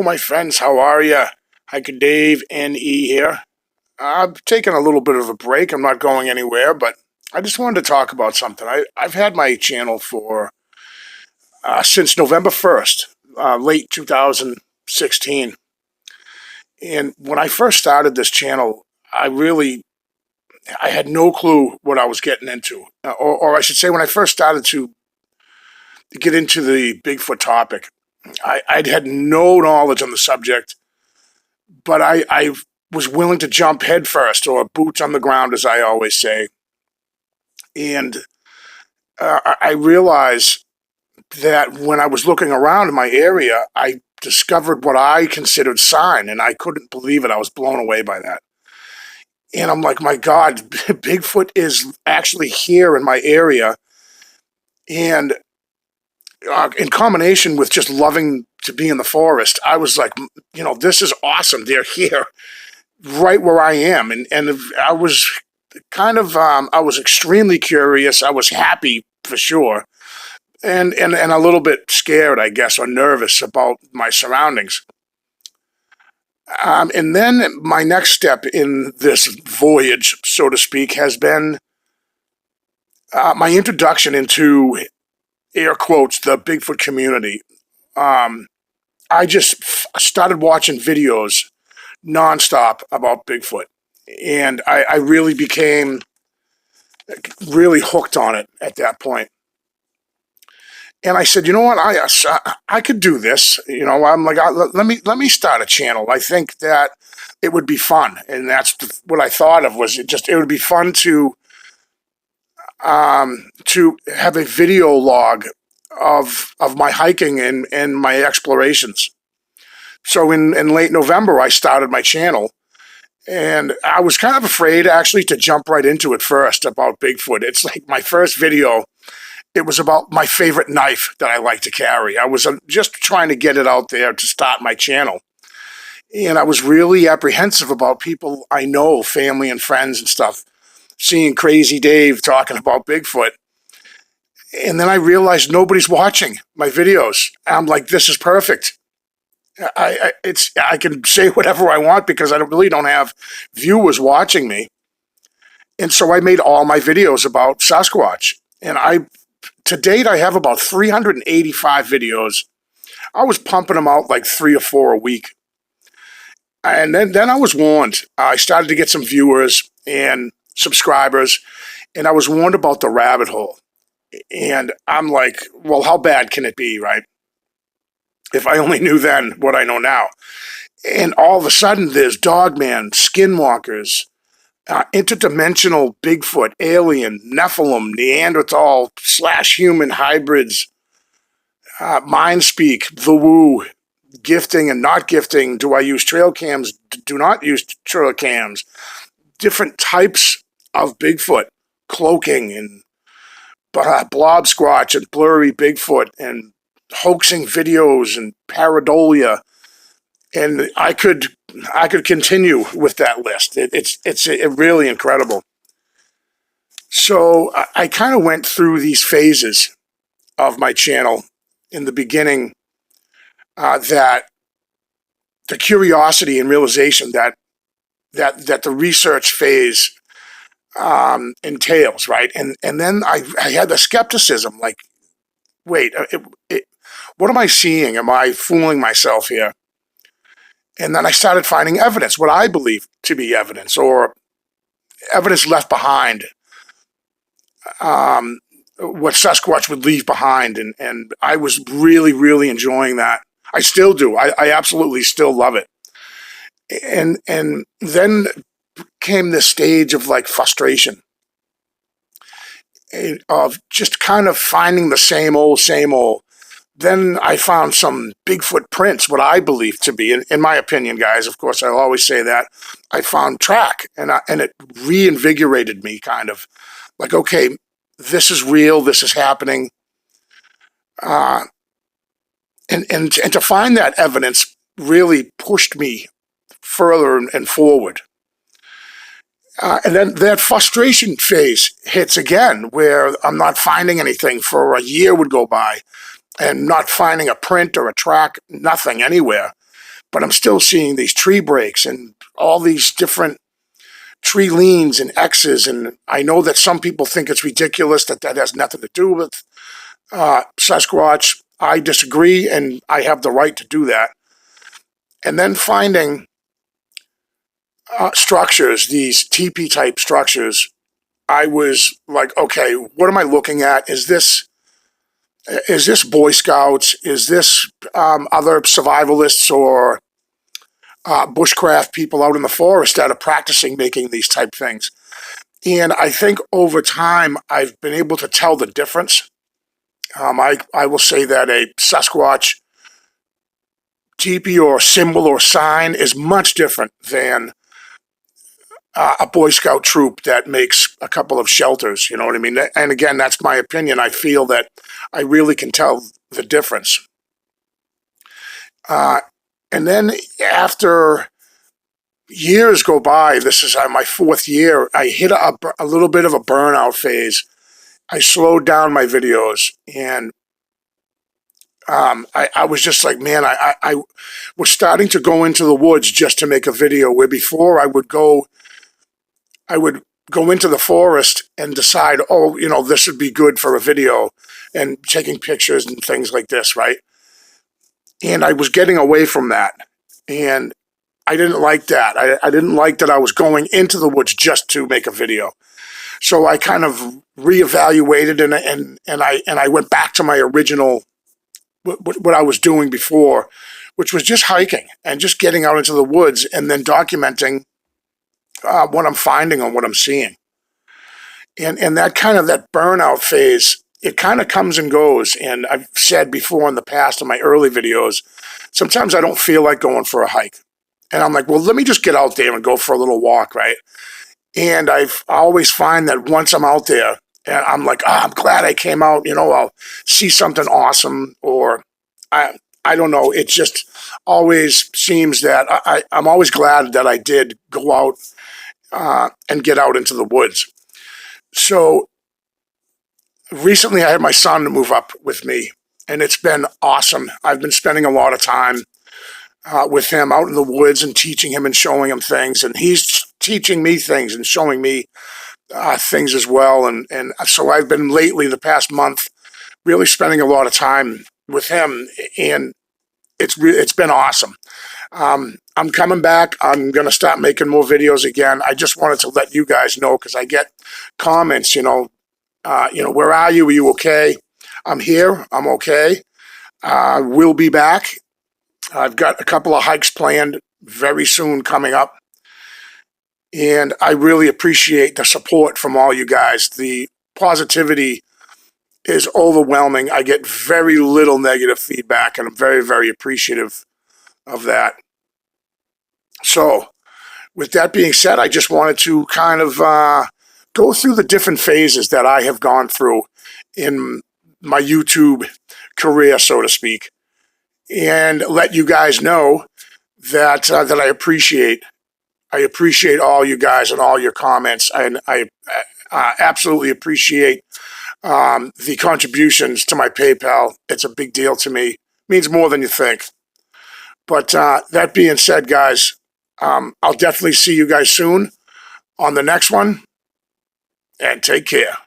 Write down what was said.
my friends. How are ya? Hiker Dave NE here. I've taken a little bit of a break. I'm not going anywhere, but I just wanted to talk about something. I've had my channel for since November 1st, late 2016. And when I first started this channel, I had no clue what I was getting into. Or I should say, when I first started to get into the Bigfoot topic, I'd had no knowledge on the subject, but I was willing to jump headfirst, or boots on the ground, as I always say. And I realized that when I was looking around in my area, I discovered what I considered sign, and I couldn't believe it. I was blown away by that. And I'm like, my God, Bigfoot is actually here in my area. And in combination with just loving to be in the forest, I was like, this is awesome. They're here right where I am. And I was I was extremely curious. I was happy for sure. And a little bit scared, I guess, or nervous about my surroundings. And then my next step in this voyage, so to speak, has been my introduction into, air quotes, the Bigfoot community. I just started watching videos nonstop about Bigfoot, and I really became really hooked on it at that point. And I said, you know what, I could do this. I'm like, let me start a channel. I think that it would be fun, and that's what I thought of. Was it would be fun to have a video log of my hiking and my explorations. So in late November, I started my channel, and I was kind of afraid actually to jump right into it first about Bigfoot. It's like my first video. It was about my favorite knife that I like to carry. I was just trying to get it out there to start my channel. And I was really apprehensive about people I know, family and friends and stuff, seeing Crazy Dave talking about Bigfoot. And then I realized nobody's watching my videos. I'm like, this is perfect. I can say whatever I want because I really don't have viewers watching me. And so I made all my videos about Sasquatch. And to date, I have about 385 videos. I was pumping them out like 3 or 4 a week. And then I was warned. I started to get some viewers and subscribers, and I was warned about the rabbit hole. And I'm like, well, how bad can it be, right? If I only knew then what I know now. And all of a sudden, there's Dogman, Skinwalkers, interdimensional Bigfoot, alien, Nephilim, Neanderthal / human hybrids, Mindspeak, the Woo, gifting and not gifting. Do I use trail cams? Do not use trail cams. Different types of Bigfoot, cloaking and blob squatch and blurry Bigfoot and hoaxing videos and pareidolia. And I could continue with that list. It's really incredible. So I kind of went through these phases of my channel. In the beginning, that the curiosity and realization that the research phase entails, right? And then I had the skepticism, like, wait, what am I seeing? Am I fooling myself here? And then I started finding evidence, what I believe to be evidence, or evidence left behind, what Sasquatch would leave behind. And I was really, really enjoying that. I still do. I absolutely still love it. And then came this stage of like frustration, of just kind of finding the same old, same old. Then I found some Bigfoot prints, what I believe to be, in my opinion, guys, of course, I'll always say that, I found track, and it reinvigorated me, kind of like, okay, this is real, this is happening. And to find that evidence really pushed me further and forward. And then that frustration phase hits again, where I'm not finding anything. For a year would go by, and not finding a print or a track, nothing anywhere. but I'm still seeing these tree breaks and all these different tree leans and X's. And I know that some people think it's ridiculous that that has nothing to do with Sasquatch. I disagree, and I have the right to do that. And then finding structures, these teepee type structures, I was like, okay, what am I looking at? Is this Boy Scouts? Is this other survivalists or bushcraft people out in the forest that are practicing making these type things? And I think over time, I've been able to tell the difference. I will say that a Sasquatch teepee or symbol or sign is much different than a Boy Scout troop that makes a couple of shelters. You know what I mean? And again, that's my opinion. I feel that I really can tell the difference. And then after years go by, this is my 4th year, I hit a little bit of a burnout phase. I slowed down my videos, and I was just like, man, I was starting to go into the woods just to make a video, where before I would go into the forest and decide, oh, this would be good for a video and taking pictures and things like this, right? And I was getting away from that. And I didn't like that. I didn't like that I was going into the woods just to make a video. So I kind of reevaluated and I went back to my original, what I was doing before, which was just hiking and just getting out into the woods and then documenting what I'm finding and what I'm seeing. And that burnout phase, it kind of comes and goes. And I've said before in the past in my early videos, sometimes I don't feel like going for a hike. And I'm like, well, let me just get out there and go for a little walk, right? And I always find that once I'm out there, and I'm like, I'm glad I came out, I'll see something awesome, or I don't know. It just always seems that I'm always glad that I did go out and get out into the woods. So recently I had my son to move up with me, and it's been awesome. I've been spending a lot of time with him out in the woods and teaching him and showing him things, and he's teaching me things and showing me things as well. And so I've been lately, the past month, really spending a lot of time with him, and it's been awesome. I'm coming back. I'm going to start making more videos again. I just wanted to let you guys know, because I get comments, where are you? Are you okay? I'm here. I'm okay. We'll be back. I've got a couple of hikes planned very soon coming up. And I really appreciate the support from all you guys. The positivity is overwhelming. I get very little negative feedback, and I'm very, very appreciative of that. So, with that being said, I just wanted to kind of go through the different phases that I have gone through in my YouTube career, so to speak, and let you guys know that I appreciate all you guys and all your comments, and I absolutely appreciate the contributions to my PayPal. It's a big deal to me. It means more than you think. But that being said, guys, I'll definitely see you guys soon on the next one, and take care.